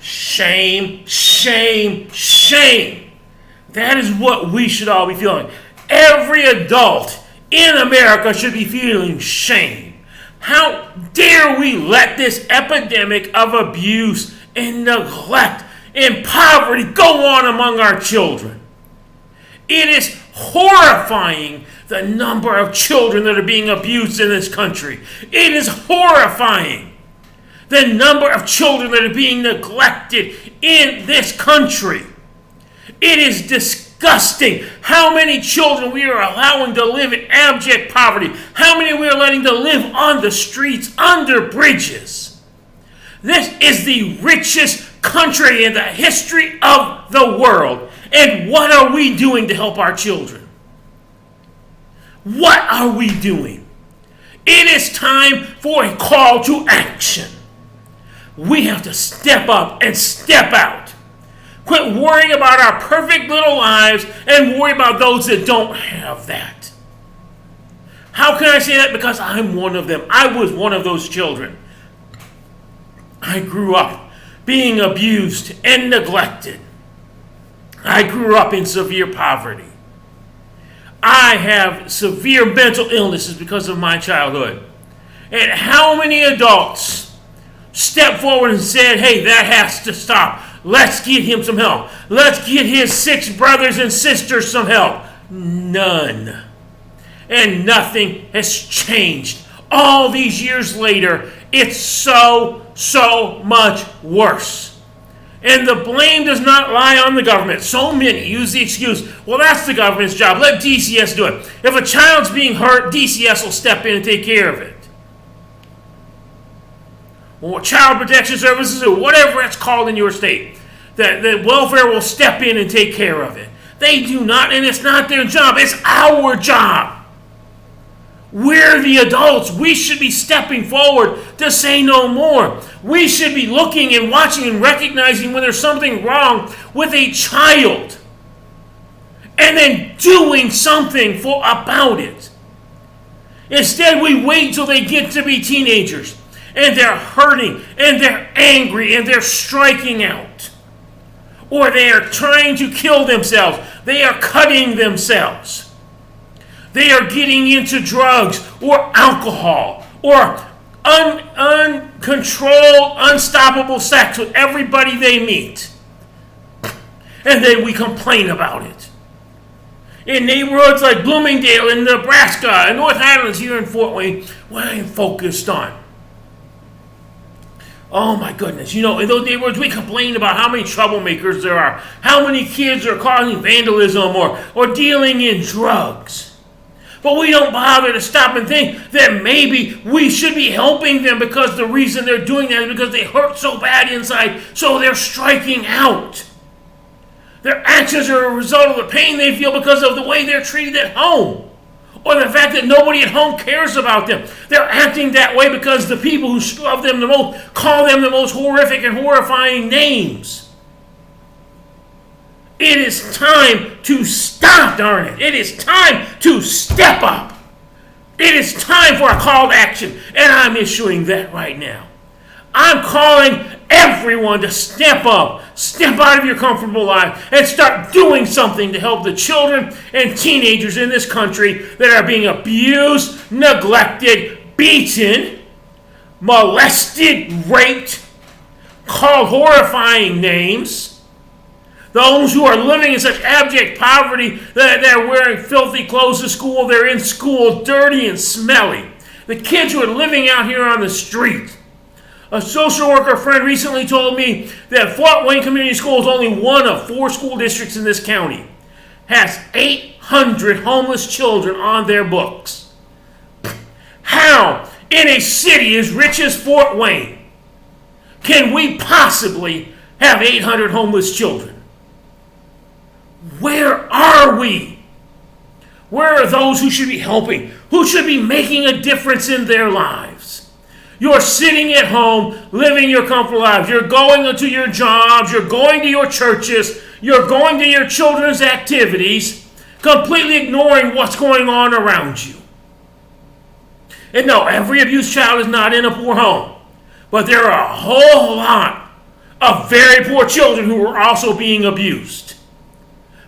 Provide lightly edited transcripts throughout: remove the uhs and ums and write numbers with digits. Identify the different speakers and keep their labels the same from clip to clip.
Speaker 1: Shame, shame, shame. That is what we should all be feeling. Every adult in America should be feeling shame. How dare we let this epidemic of abuse and neglect and poverty go on among our children? It is horrifying the number of children that are being abused in this country. It is horrifying the number of children that are being neglected in this country. It is disgusting how many children we are allowing to live in abject poverty, how many we are letting to live on the streets, under bridges. This is the richest country in the history of the world. And what are we doing to help our children? What are we doing? It is time for a call to action. We have to step up and step out. Quit worrying about our perfect little lives and worry about those that don't have that. How can I say that? Because I'm one of them. I was one of those children. I grew up being abused and neglected. I grew up in severe poverty. I have severe mental illnesses because of my childhood. And how many adults stepped forward and said, hey, that has to stop. Let's get him some help. Let's get his 6 brothers and sisters some help. None. And nothing has changed. All these years later, it's so much worse. And the blame does not lie on the government. So many use the excuse, well, that's the government's job. Let DCS do it. If a child's being hurt, DCS will step in and take care of it. Or Child Protection Services, or whatever it's called in your state. The welfare will step in and take care of it. They do not, and it's not their job. It's our job. We're the adults. We should be stepping forward to say no more. We should be looking and watching and recognizing when there's something wrong with a child. And then doing something about it. Instead, we wait till they get to be teenagers. And they're hurting, and they're angry, and they're striking out. Or they are trying to kill themselves. They are cutting themselves. They are getting into drugs or alcohol or uncontrolled, unstoppable sex with everybody they meet. And then we complain about it. In neighborhoods like Bloomingdale in Nebraska and North Highlands here in Fort Wayne, what I'm focused on. Oh my goodness. You know, in those neighborhoods, we complain about how many troublemakers there are, how many kids are causing vandalism or dealing in drugs. But we don't bother to stop and think that maybe we should be helping them because the reason they're doing that is because they hurt so bad inside, so they're striking out. Their actions are a result of the pain they feel because of the way they're treated at home. Or the fact that nobody at home cares about them. They're acting that way because the people who love them the most call them the most horrific and horrifying names. It is time to stop, darn it. It is time to step up. It is time for a call to action. And I'm issuing that right now. I'm calling everyone to step up, step out of your comfortable life, and start doing something to help the children and teenagers in this country that are being abused, neglected, beaten, molested, raped, called horrifying names. Those who are living in such abject poverty that they're wearing filthy clothes to school, they're in school dirty and smelly. The kids who are living out here on the street. A social worker friend recently told me that Fort Wayne Community School is only one of 4 school districts in this county. Has 800 homeless children on their books. How, in a city as rich as Fort Wayne, can we possibly have 800 homeless children? Where are we? Where are those who should be helping? Who should be making a difference in their lives? You're sitting at home, living your comfortable lives. You're going to your jobs. You're going to your churches. You're going to your children's activities, completely ignoring what's going on around you. And no, every abused child is not in a poor home. But there are a whole lot of very poor children who were also being abused.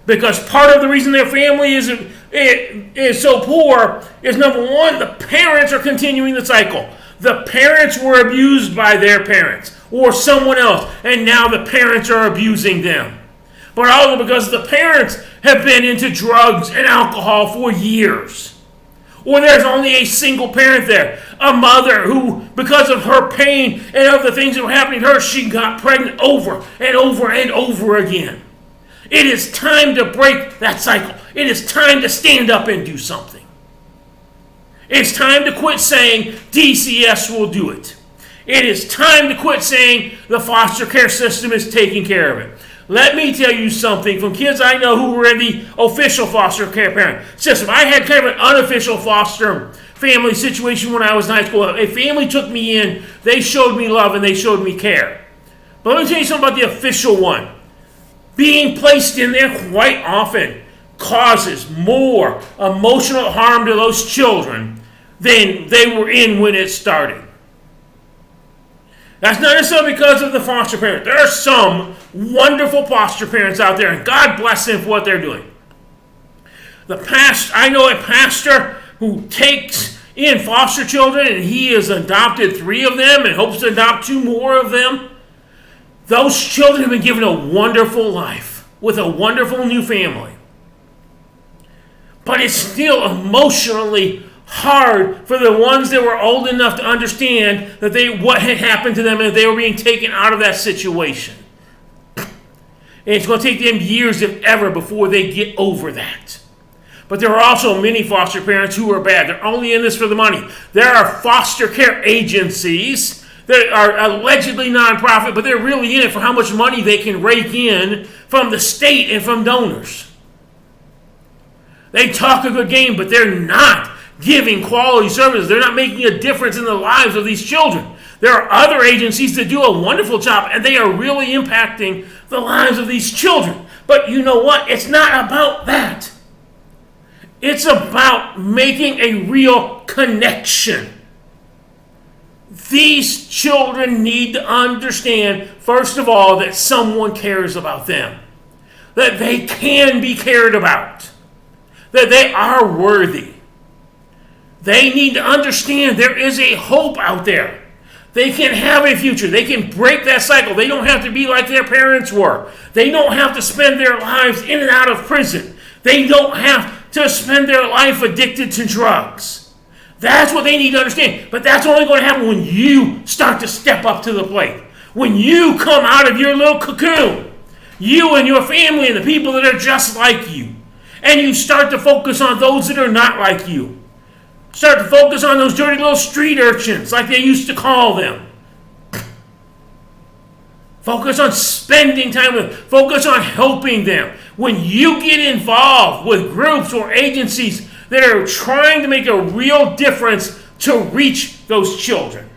Speaker 1: Because part of the reason their family is so poor is, number one, the parents are continuing the cycle. The parents were abused by their parents or someone else, and now the parents are abusing them. But also because the parents have been into drugs and alcohol for years. Or there's only a single parent there. A mother who, because of her pain and other things that were happening to her, she got pregnant over and over and over again. It is time to break that cycle. It is time to stand up and do something. It's time to quit saying DCS will do it. It is time to quit saying the foster care system is taking care of it. Let me tell you something from kids I know who were in the official foster care parent system. I had kind of an unofficial foster family situation when I was in high school. A family took me in, they showed me love, and they showed me care. But let me tell you something about the official one. Being placed in there quite often causes more emotional harm to those children than they were in when it started. That's not necessarily because of the foster parent. There are some wonderful foster parents out there, and God bless them for what they're doing. I know a pastor who takes in foster children, and he has adopted 3 of them and hopes to adopt 2 more of them. Those children have been given a wonderful life with a wonderful new family. But it's still emotionally hard for the ones that were old enough to understand that what had happened to them and they were being taken out of that situation. And it's going to take them years, if ever, before they get over that. But there are also many foster parents who are bad. They're only in this for the money. There are foster care agencies that are allegedly nonprofit, but they're really in it for how much money they can rake in from the state and from donors. They talk a good game, but they're not giving quality services. They're not making a difference in the lives of these children. There are other agencies that do a wonderful job, and they are really impacting the lives of these children. But you know what? It's not about that. It's about making a real connection. These children need to understand, first of all, that someone cares about them. That they can be cared about. That they are worthy. They need to understand there is a hope out there. They can have a future. They can break that cycle. They don't have to be like their parents were. They don't have to spend their lives in and out of prison. They don't have to spend their life addicted to drugs. That's what they need to understand. But that's only going to happen when you start to step up to the plate. When you come out of your little cocoon. You and your family and the people that are just like you. And you start to focus on those that are not like you. Start to focus on those dirty little street urchins, like they used to call them. Focus on spending time with them. Focus on helping them. When you get involved with groups or agencies that are trying to make a real difference to reach those children.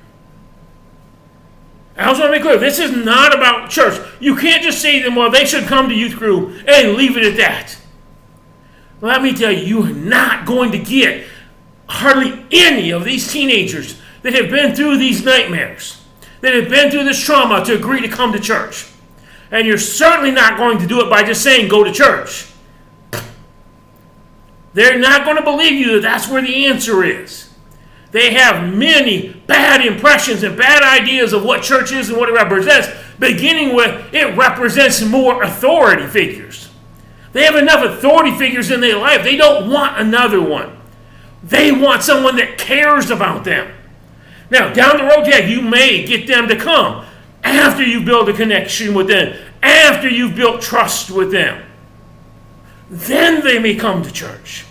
Speaker 1: I also want to make clear, this is not about church. You can't just say to them, well, they should come to youth group and leave it at that. Let me tell you, you're not going to get hardly any of these teenagers that have been through these nightmares, that have been through this trauma to agree to come to church. And you're certainly not going to do it by just saying, go to church. They're not going to believe you that that's where the answer is. They have many bad impressions and bad ideas of what church is and what it represents, beginning with it represents more authority figures. They have enough authority figures in their life. They don't want another one. They want someone that cares about them. Now, down the road, yeah, you may get them to come after you build a connection with them, after you've built trust with them. Then they may come to church.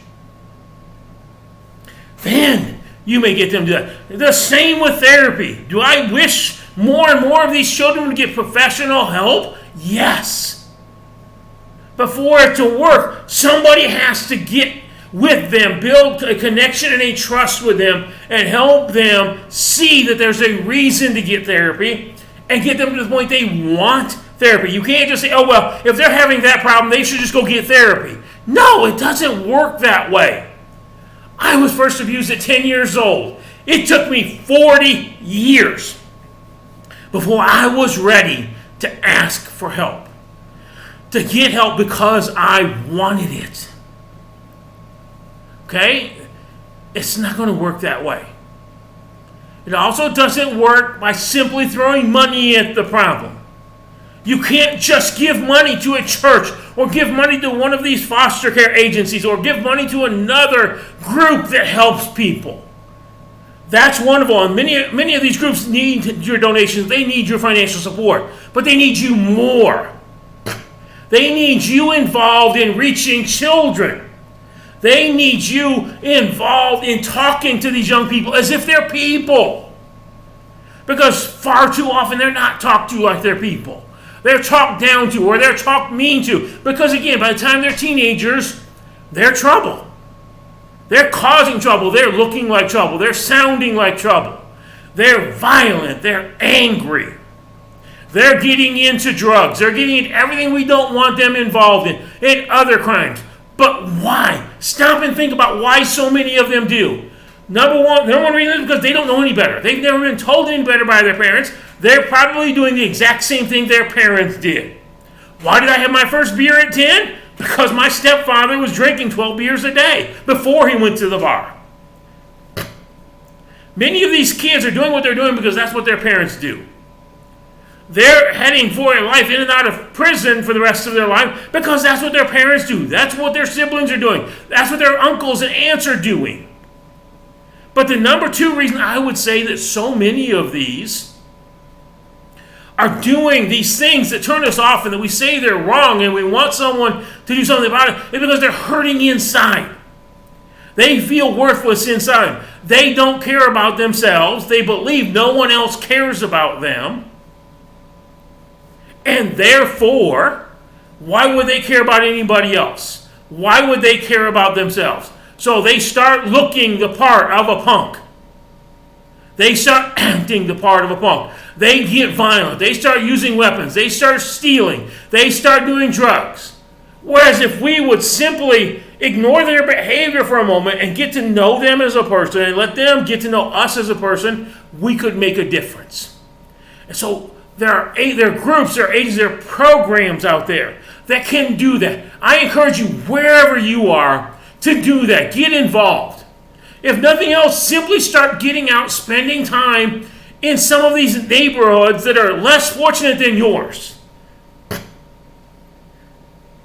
Speaker 1: Then you may get them to do that. The same with therapy. Do I wish more and more of these children would get professional help? Yes. But for it to work, somebody has to get with them, build a connection and a trust with them, and help them see that there's a reason to get therapy, and get them to the point they want therapy. You can't just say, oh, well, if they're having that problem, they should just go get therapy. No, it doesn't work that way. I was first abused at 10 years old. It took me 40 years before I was ready to ask for help, to get help because I wanted it. Okay? It's not going to work that way. It also doesn't work by simply throwing money at the problem. You can't just give money to a church or give money to one of these foster care agencies or give money to another group that helps people. That's wonderful. And many of these groups need your donations. They need your financial support. But they need you more. They need you involved in reaching children. They need you involved in talking to these young people as if they're people. Because far too often they're not talked to like they're people. They're talked down to or they're talked mean to. Because again, by the time they're teenagers, they're trouble. They're causing trouble. They're looking like trouble. They're sounding like trouble. They're violent. They're angry. They're getting into drugs. They're getting into everything we don't want them involved in other crimes. But why? Stop and think about why so many of them do. Number one reason is because they don't know any better. They've never been told any better by their parents. They're probably doing the exact same thing their parents did. Why did I have my first beer at 10? Because my stepfather was drinking 12 beers a day before he went to the bar. Many of these kids are doing what they're doing because that's what their parents do. They're heading for a life in and out of prison for the rest of their life because that's what their parents do. That's what their siblings are doing. That's what their uncles and aunts are doing. But the number two reason I would say that so many of these are doing these things that turn us off and that we say they're wrong and we want someone to do something about it is because they're hurting inside. They feel worthless inside. They don't care about themselves. They believe no one else cares about them. And therefore, why would they care about anybody else? Why would they care about themselves? So they start looking the part of a punk. They start acting the part of a punk. They get violent. They start using weapons. They start stealing. They start doing drugs. Whereas if we would simply ignore their behavior for a moment and get to know them as a person and let them get to know us as a person, we could make a difference. And so there are groups, there are agencies, there are programs out there that can do that. I encourage you, wherever you are, to do that. Get involved. If nothing else, simply start getting out, spending time in some of these neighborhoods that are less fortunate than yours.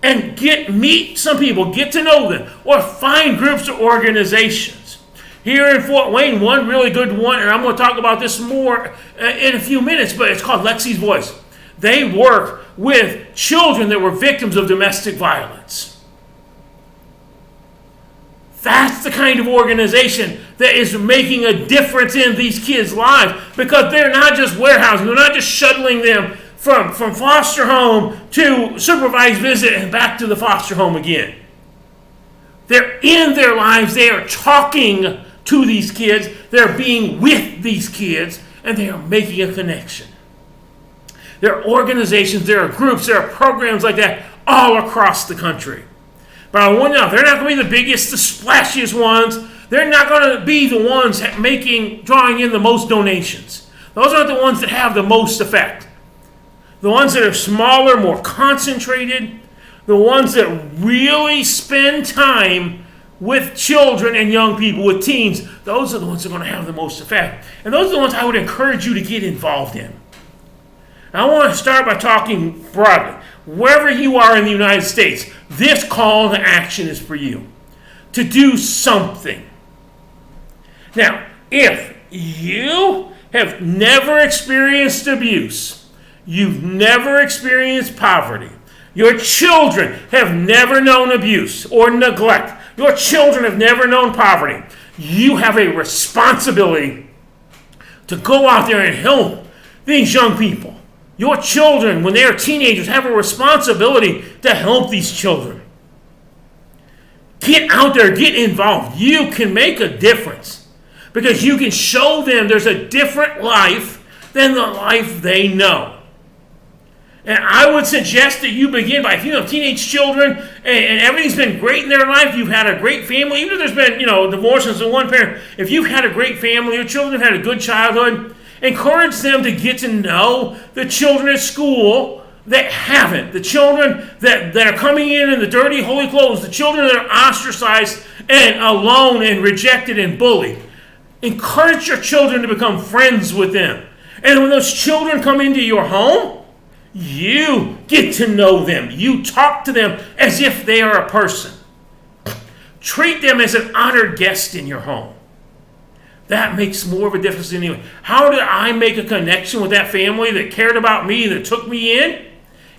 Speaker 1: And meet some people, get to know them, or find groups or organizations. Here in Fort Wayne, one really good one, and I'm going to talk about this more in a few minutes, but it's called Lexi's Voice. They work with children that were victims of domestic violence. That's the kind of organization that is making a difference in these kids' lives because they're not just warehousing, they're not just shuttling them from foster home to supervised visit and back to the foster home again. They're in their lives, they are talking to these kids, they're being with these kids, and they are making a connection. There are organizations, there are groups, there are programs like that all across the country. But I want you to know, they're not going to be the biggest, the splashiest ones. They're not going to be the ones drawing in the most donations. Those aren't the ones that have the most effect. The ones that are smaller, more concentrated, the ones that really spend time with children and young people, with teens, those are the ones that are going to have the most effect. And those are the ones I would encourage you to get involved in. I want to start by talking broadly. Wherever you are in the United States, this call to action is for you. To do something. Now, if you have never experienced abuse, you've never experienced poverty, your children have never known abuse or neglect, your children have never known poverty, you have a responsibility to go out there and help these young people. Your children, when they are teenagers, have a responsibility to help these children. Get out there, get involved. You can make a difference because you can show them there's a different life than the life they know. And I would suggest that you begin by, if you have teenage children and everything's been great in their life, you've had a great family, even if there's been, divorces of one parent, if you've had a great family, your children have had a good childhood, Encourage them to get to know the children at school that haven't, the children that are coming in the dirty, holy clothes, the children that are ostracized and alone and rejected and bullied. Encourage your children to become friends with them. And when those children come into your home, you get to know them. You talk to them as if they are a person. Treat them as an honored guest in your home. That makes more of a difference than anything. How did I make a connection with that family that cared about me, that took me in?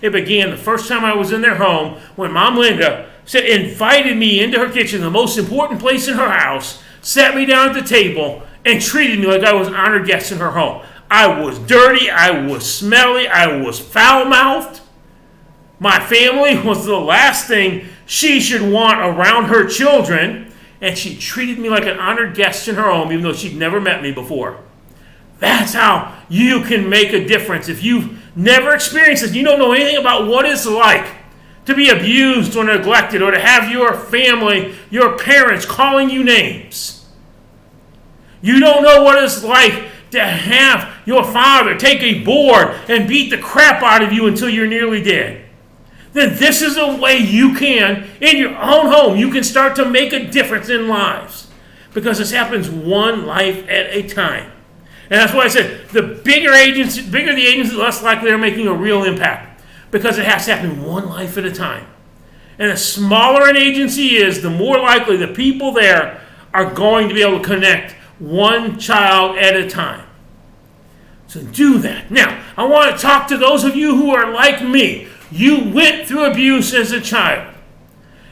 Speaker 1: It began the first time I was in their home when Mom Linda invited me into her kitchen, the most important place in her house, sat me down at the table, and treated me like I was an honored guest in her home. I was dirty, I was smelly, I was foul-mouthed. My family was the last thing she should want around her children, and she treated me like an honored guest in her home, even though she'd never met me before. That's how you can make a difference. If you've never experienced this, you don't know anything about what it's like to be abused or neglected, or to have your family, your parents calling you names. You don't know what it's like to have your father take a board and beat the crap out of you until you're nearly dead. Then this is a way you can, in your own home, you can start to make a difference in lives. Because this happens one life at a time. And that's why I said, the bigger the agency, the less likely they're making a real impact. Because it has to happen one life at a time. And the smaller an agency is, the more likely the people there are going to be able to connect one child at a time. So do that. Now, I want to talk to those of you who are like me. You went through abuse as a child.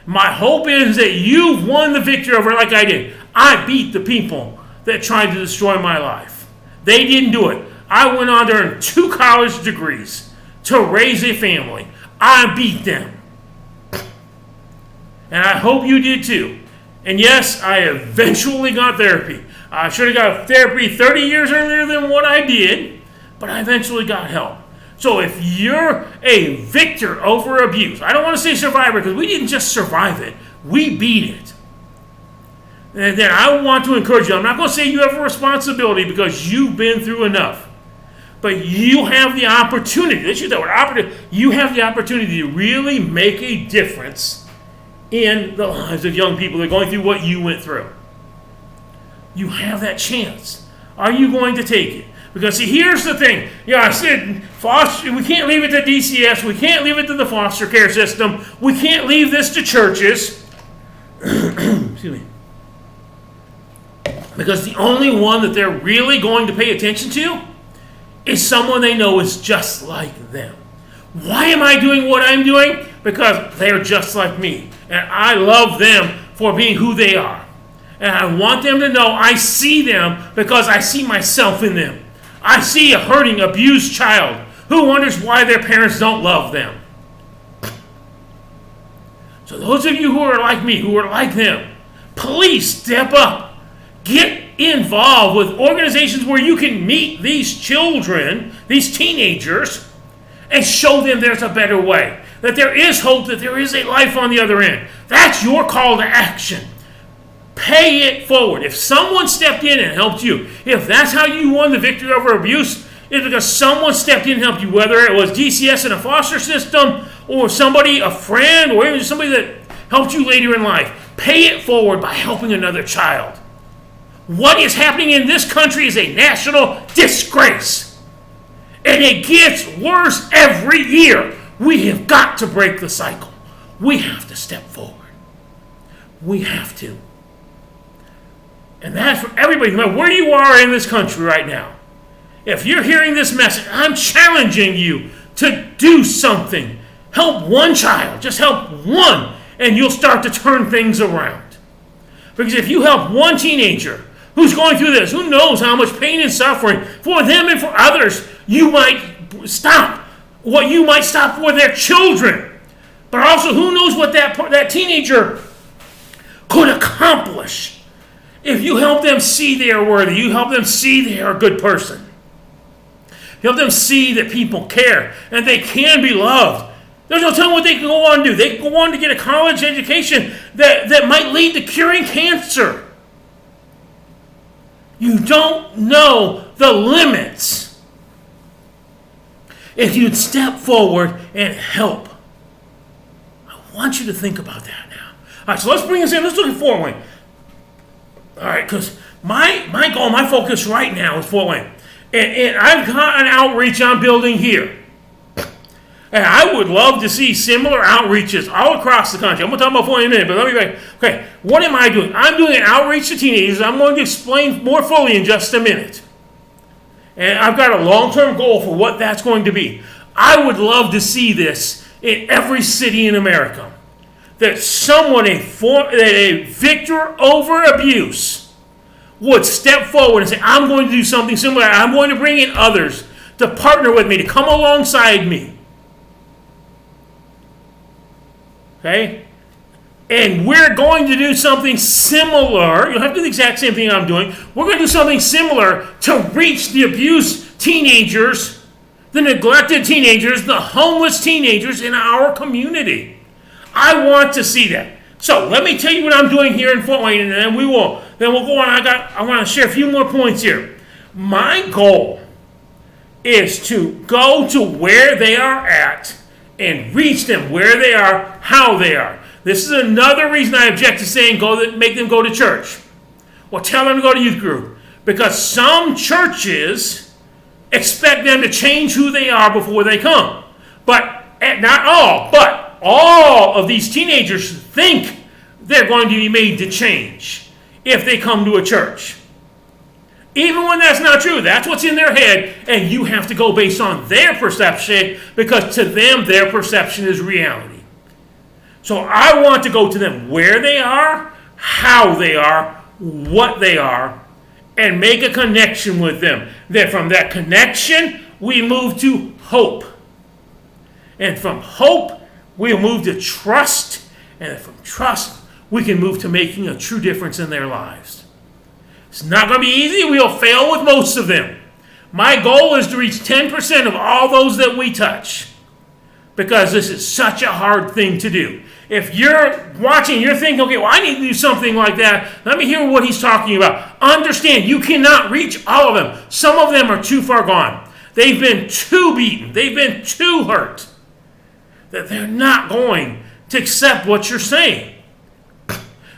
Speaker 1: My hope is that you've won the victory over it like I did. I beat the people that tried to destroy my life. They didn't do it. I went on to earn 2 college degrees to raise a family. I beat them. And I hope you did too. And yes, I eventually got therapy. I should have got therapy 30 years earlier than what I did, but I eventually got help. So if you're a victor over abuse, I don't want to say survivor because we didn't just survive it, we beat it. And then I want to encourage you. I'm not going to say you have a responsibility because you've been through enough. But you have the opportunity, let's use that word, opportunity. You have the opportunity to really make a difference in the lives of young people that are going through what you went through. You have that chance. Are you going to take it? Because see, here's the thing. Yeah, I said we can't leave it to DCS. We can't leave it to the foster care system. We can't leave this to churches. Excuse me. Because the only one that they're really going to pay attention to is someone they know is just like them. Why am I doing what I'm doing? Because they're just like me. And I love them for being who they are. And I want them to know I see them because I see myself in them. I see a hurting, abused child who wonders why their parents don't love them. So those of you who are like me, who are like them, please step up. Get involved with organizations where you can meet these children, these teenagers, and show them there's a better way. That there is hope, that there is a life on the other end. That's your call to action. Pay it forward. If someone stepped in and helped you, if that's how you won the victory over abuse, it's because someone stepped in and helped you, whether it was DCS in a foster system or somebody, a friend, or even somebody that helped you later in life. Pay it forward by helping another child. What is happening in this country is a national disgrace. And it gets worse every year. We have got to break the cycle. We have to step forward. We have to. And that's for everybody, no matter where you are in this country right now. If you're hearing this message, I'm challenging you to do something. Help one child. Just help one, and you'll start to turn things around. Because if you help one teenager who's going through this, who knows how much pain and suffering for them and for others, you might stop what you might stop for their children. But also, who knows what that teenager could accomplish if you help them see they are worthy, you help them see they are a good person. You help them see that people care and they can be loved. There's no telling what they can go on to do. They can go on to get a college education that might lead to curing cancer. You don't know the limits if you'd step forward and help. I want you to think about that now. All right, so let's bring this in. Let's look at Fort Wayne. All right, because my goal, my focus right now is Fort Wayne. And I've got an outreach I'm building here. And I would love to see similar outreaches all across the country. I'm going to talk about Fort Wayne in a minute, but let me back. Okay, what am I doing? I'm doing an outreach to teenagers. I'm going to explain more fully in just a minute. And I've got a long-term goal for what that's going to be. I would love to see this in every city in America. That someone, a victor over abuse, would step forward and say, I'm going to do something similar. I'm going to bring in others to partner with me, to come alongside me. Okay? And we're going to do something similar. You'll have to do the exact same thing I'm doing. We're going to do something similar to reach the abused teenagers, the neglected teenagers, the homeless teenagers in our community. I want to see that. So let me tell you what I'm doing here in Fort Wayne, and then we'll go on. I want to share a few more points here. My goal is to go to where they are at and reach them where they are, how they are. This is another reason I object to saying make them go to church. Or tell them to go to youth group. Because some churches expect them to change who they are before they come. But not all, but all of these teenagers think they're going to be made to change if they come to a church. Even when that's not true, that's what's in their head, and you have to go based on their perception, because to them, their perception is reality. So I want to go to them where they are, how they are, what they are, and make a connection with them. Then from that connection, we move to hope. And from hope, we'll move to trust. And from trust, we can move to making a true difference in their lives. It's not going to be easy. We'll fail with most of them. My goal is to reach 10% of all those that we touch, because this is such a hard thing to do. If you're watching, you're thinking, okay, well, I need to do something like that. Let me hear what he's talking about. Understand, you cannot reach all of them. Some of them are too far gone. They've been too beaten. They've been too hurt, that they're not going to accept what you're saying.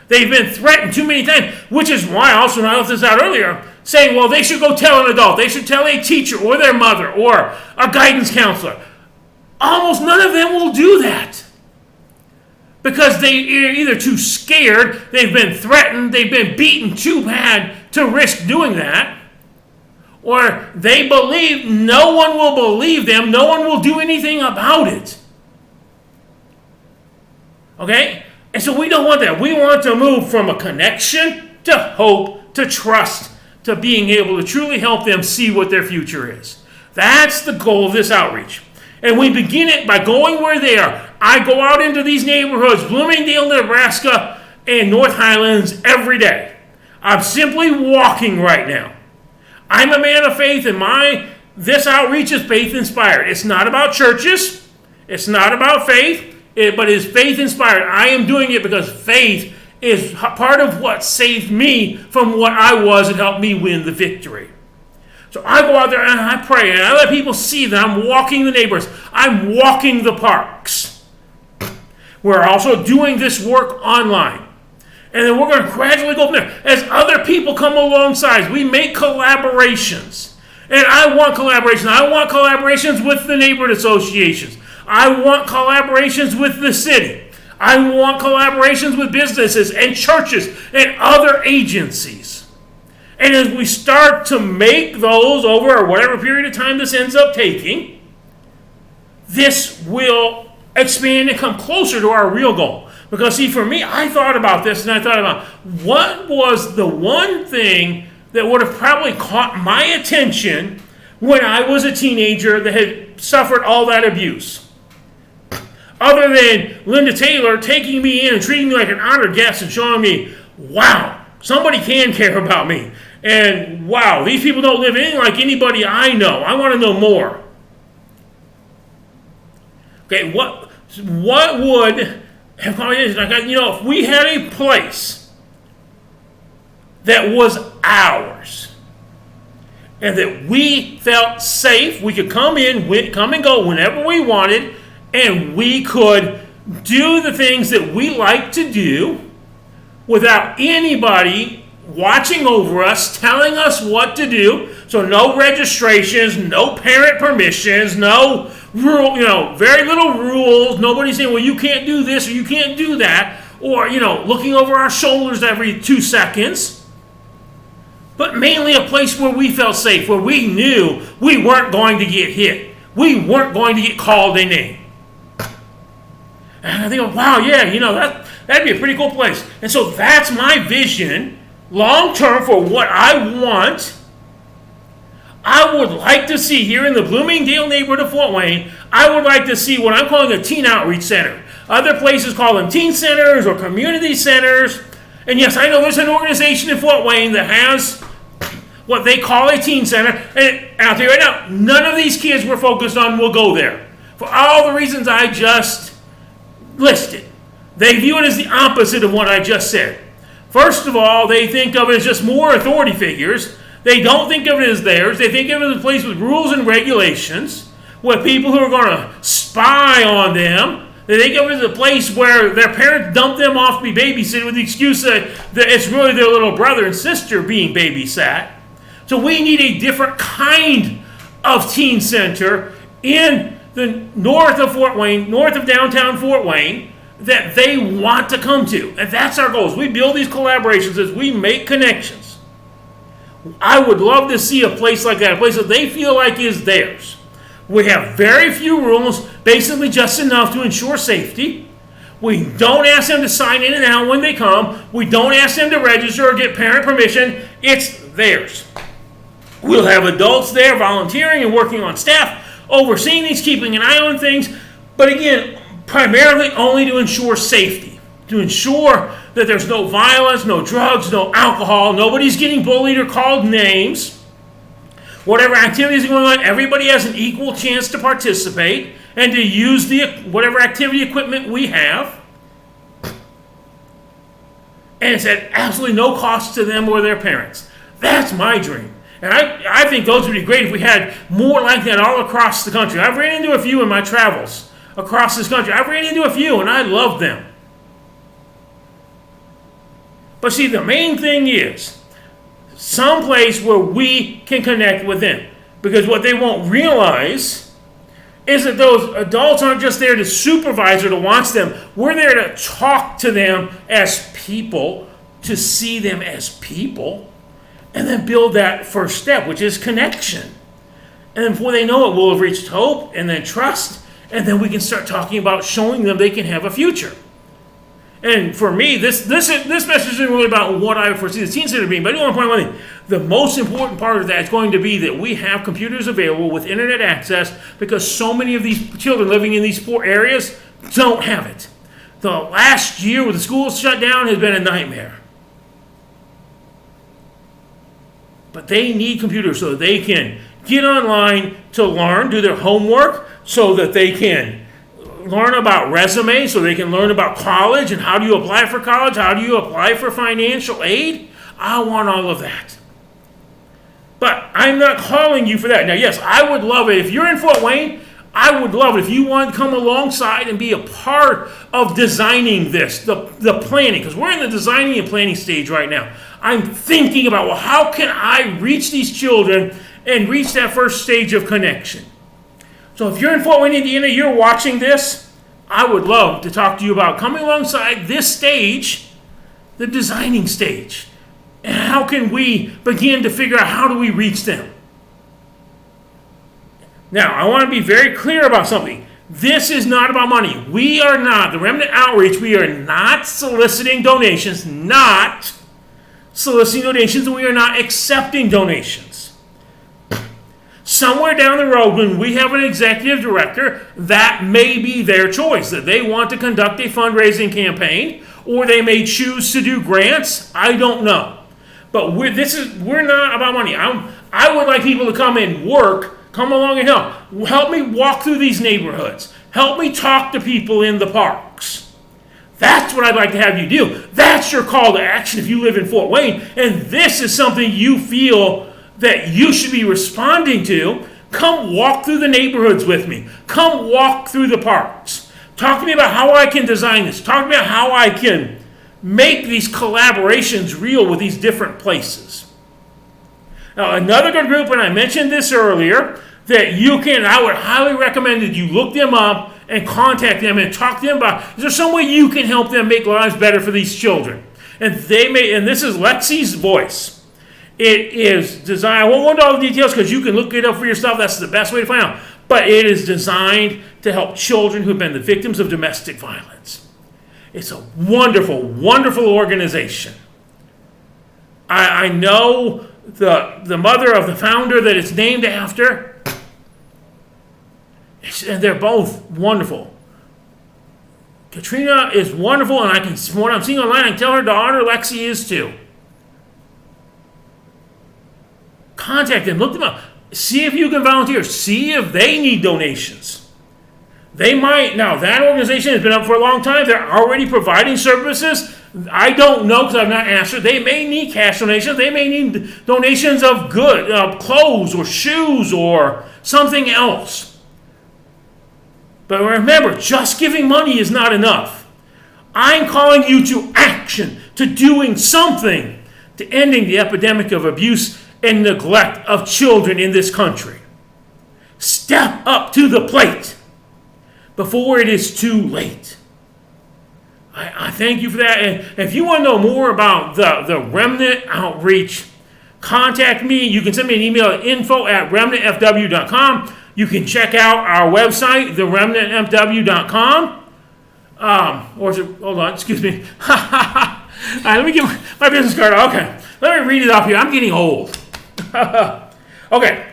Speaker 1: They've been threatened too many times, which is why also, and I left this out earlier, saying, well, they should go tell an adult. They should tell a teacher or their mother or a guidance counselor. Almost none of them will do that, because they are either too scared, they've been threatened, they've been beaten too bad to risk doing that, or they believe no one will believe them, no one will do anything about it. Okay? And so we don't want that. We want to move from a connection to hope, to trust, to being able to truly help them see what their future is. That's the goal of this outreach. And we begin it by going where they are. I go out into these neighborhoods, Bloomingdale, Nebraska, and North Highlands every day. I'm simply walking right now. I'm a man of faith, and this outreach is faith-inspired. It's not about churches. It's not about faith. But it's faith-inspired. I am doing it because faith is part of what saved me from what I was and helped me win the victory. So I go out there and I pray, and I let people see that I'm walking the neighborhoods. I'm walking the parks. We're also doing this work online. And then we're going to gradually go from there. As other people come alongside, we make collaborations. And I want collaborations. I want collaborations with the neighborhood associations. I want collaborations with the city. I want collaborations with businesses and churches and other agencies. And as we start to make those over whatever period of time this ends up taking, this will expand and come closer to our real goal. Because see, for me, I thought about this, and I thought about what was the one thing that would have probably caught my attention when I was a teenager that had suffered all that abuse. Other than Linda Taylor taking me in and treating me like an honored guest and showing me, wow, somebody can care about me. And wow, these people don't live anything like anybody I know. I want to know more. Okay, what would have come in? If we had a place that was ours, and that we felt safe. We could come and go whenever we wanted, and we could do the things that we like to do without anybody watching over us, telling us what to do. So no registrations, no parent permissions, no rule, very little rules. Nobody saying, well, you can't do this or you can't do that, or, looking over our shoulders every 2 seconds. But mainly a place where we felt safe, where we knew we weren't going to get hit. We weren't going to get called a name. And I think, wow, yeah, that'd be a pretty cool place. And so that's my vision, long term, for what I want. I would like to see here in the Bloomingdale neighborhood of Fort Wayne, I would like to see what I'm calling a teen outreach center. Other places call them teen centers or community centers. And yes, I know there's an organization in Fort Wayne that has what they call a teen center. And I'll tell you right now, none of these kids we're focused on will go there. For all the reasons I just listed. They view it as the opposite of what I just said. First of all, they think of it as just more authority figures. They don't think of it as theirs. They think of it as a place with rules and regulations, with people who are going to spy on them. They think of it as a place where their parents dump them off to be babysitted with the excuse that it's really their little brother and sister being babysat. So we need a different kind of teen center in the north of Fort Wayne, north of downtown Fort Wayne, that they want to come to. And that's our goal. As we build these collaborations, as we make connections, I would love to see a place like that, a place that they feel like is theirs. We have very few rules, basically just enough to ensure safety. We don't ask them to sign in and out when they come. We don't ask them to register or get parent permission. It's theirs. We'll have adults there volunteering and working on staff, overseeing these, keeping an eye on things, but again, primarily only to ensure safety, to ensure that there's no violence, no drugs, no alcohol, nobody's getting bullied or called names. Whatever activities are going on, everybody has an equal chance to participate and to use whatever activity equipment we have. And it's at absolutely no cost to them or their parents. That's my dream. And I think those would be great if we had more like that all across the country. I've ran into a few in my travels across this country. I've ran into a few, and I love them. But see, the main thing is someplace where we can connect with them. Because what they won't realize is that those adults aren't just there to supervise or to watch them. We're there to talk to them as people, to see them as people, and then build that first step, which is connection. And then before they know it, we'll have reached hope and then trust, and then we can start talking about showing them they can have a future. And for me, this message isn't really about what I foresee the teen center being, but I do want to point out one thing. The most important part of that is going to be that we have computers available with internet access, because so many of these children living in these poor areas don't have it. The last year with the schools shut down has been a nightmare. But they need computers so that they can get online to learn, do their homework, so that they can learn about resumes, so they can learn about college and how do you apply for college, how do you apply for financial aid. I want all of that. But I'm not calling you for that. Now, yes, I would love it. If you're in Fort Wayne, I would love it if you want to come alongside and be a part of designing this, the planning, because we're in the designing and planning stage right now. I'm thinking about, well, how can I reach these children and reach that first stage of connection? So if you're in Fort Wayne, Indiana, you're watching this, I would love to talk to you about coming alongside this stage, the designing stage. And how can we begin to figure out how do we reach them? Now, I want to be very clear about something. This is not about money. We are not, the Remnant Outreach, we are not soliciting donations, and we are not accepting donations. Somewhere down the road, when we have an executive director, that may be their choice, that they want to conduct a fundraising campaign, or they may choose to do grants. I don't know. But we're not about money. I would like people to come and work, come along and help. Help me walk through these neighborhoods. Help me talk to people in the parks. That's what I'd like to have you do. That's your call to action if you live in Fort Wayne, and this is something you feel that you should be responding to, come walk through the neighborhoods with me. Come walk through the parks. Talk to me about how I can design this. Talk to me about how I can make these collaborations real with these different places. Now, another good group, and I mentioned this earlier, that I would highly recommend that you look them up and contact them and talk to them about, is there some way you can help them make lives better for these children? And this is Lexi's voice. It is designed, I won't go into all the details because you can look it up for yourself. That's the best way to find out. But it is designed to help children who have been the victims of domestic violence. It's a wonderful, wonderful organization. I know the mother of the founder that it's named after, and they're both wonderful. Katrina is wonderful, and from what I'm seeing online, I can tell her daughter Lexi is too. Contact them, look them up, see if you can volunteer, see if they need donations. They might. Now, that organization has been up for a long time. They're already providing services. I don't know because I've not asked her. They may need cash donations. They may need donations of clothes or shoes or something else. But remember, just giving money is not enough. I'm calling you to action, to doing something, to ending the epidemic of abuse and neglect of children in this country. Step up to the plate before it is too late. I thank you for that. And if you want to know more about the Remnant Outreach, contact me. You can send me an email at info@remnantfw.com. You can check out our website, theremnantfw.com. Hold on, excuse me. Let me get my business card. Okay, let me read it off here. I'm getting old. Okay,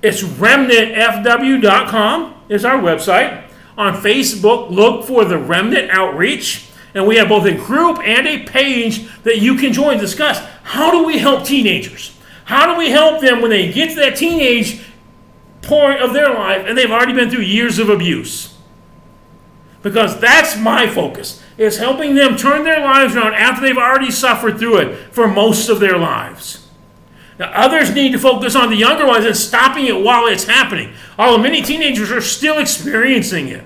Speaker 1: it's remnantfw.com is our website. On Facebook, look for the Remnant Outreach, and we have both a group and a page that you can join and discuss. How do we help teenagers? How do we help them when they get to that teenage point of their life and they've already been through years of abuse? Because that's my focus, is helping them turn their lives around after they've already suffered through it for most of their lives. Now, others need to focus on the younger ones and stopping it while it's happening, although many teenagers are still experiencing it.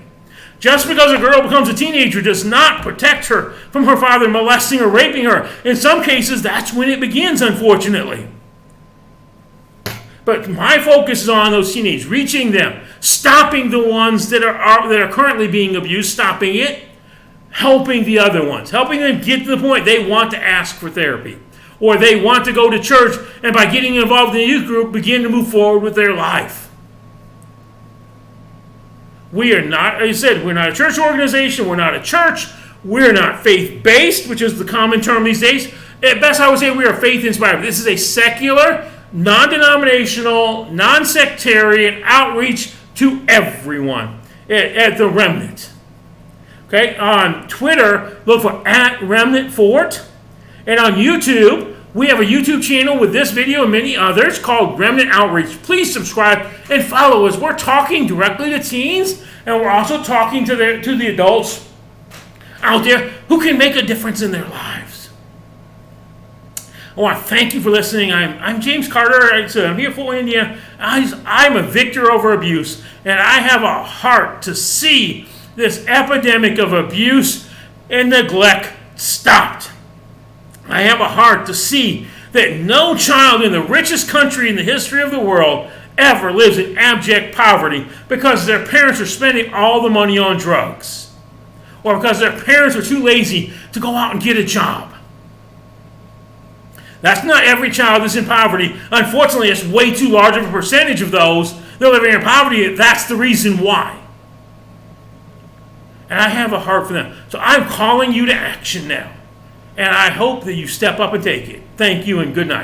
Speaker 1: Just because a girl becomes a teenager does not protect her from her father molesting or raping her. In some cases, that's when it begins, unfortunately. But my focus is on those teenagers, reaching them, stopping the ones that are currently being abused, stopping it, helping the other ones, helping them get to the point they want to ask for therapy, or they want to go to church, and by getting involved in a youth group, begin to move forward with their life. We are not, as I said, we're not a church organization, we're not a church, we're not faith-based, which is the common term these days. At best, I would say we are faith-inspired. This is a secular, non-denominational, non-sectarian outreach to everyone at the Remnant. Okay, on Twitter, look for @RemnantFort. And on YouTube, we have a YouTube channel with this video and many others called Remnant Outreach. Please subscribe and follow us. We're talking directly to teens, and we're also talking to the adults out there who can make a difference in their lives. I want to thank you for listening. I'm James Carter. I'm here for India. I'm a victor over abuse, and I have a heart to see this epidemic of abuse and neglect stopped. I have a heart to see that no child in the richest country in the history of the world ever lives in abject poverty because their parents are spending all the money on drugs, or because their parents are too lazy to go out and get a job. That's not every child that's in poverty. Unfortunately, it's way too large of a percentage of those that are living in poverty. That's the reason why. And I have a heart for them. So I'm calling you to action now. And I hope that you step up and take it. Thank you and good night.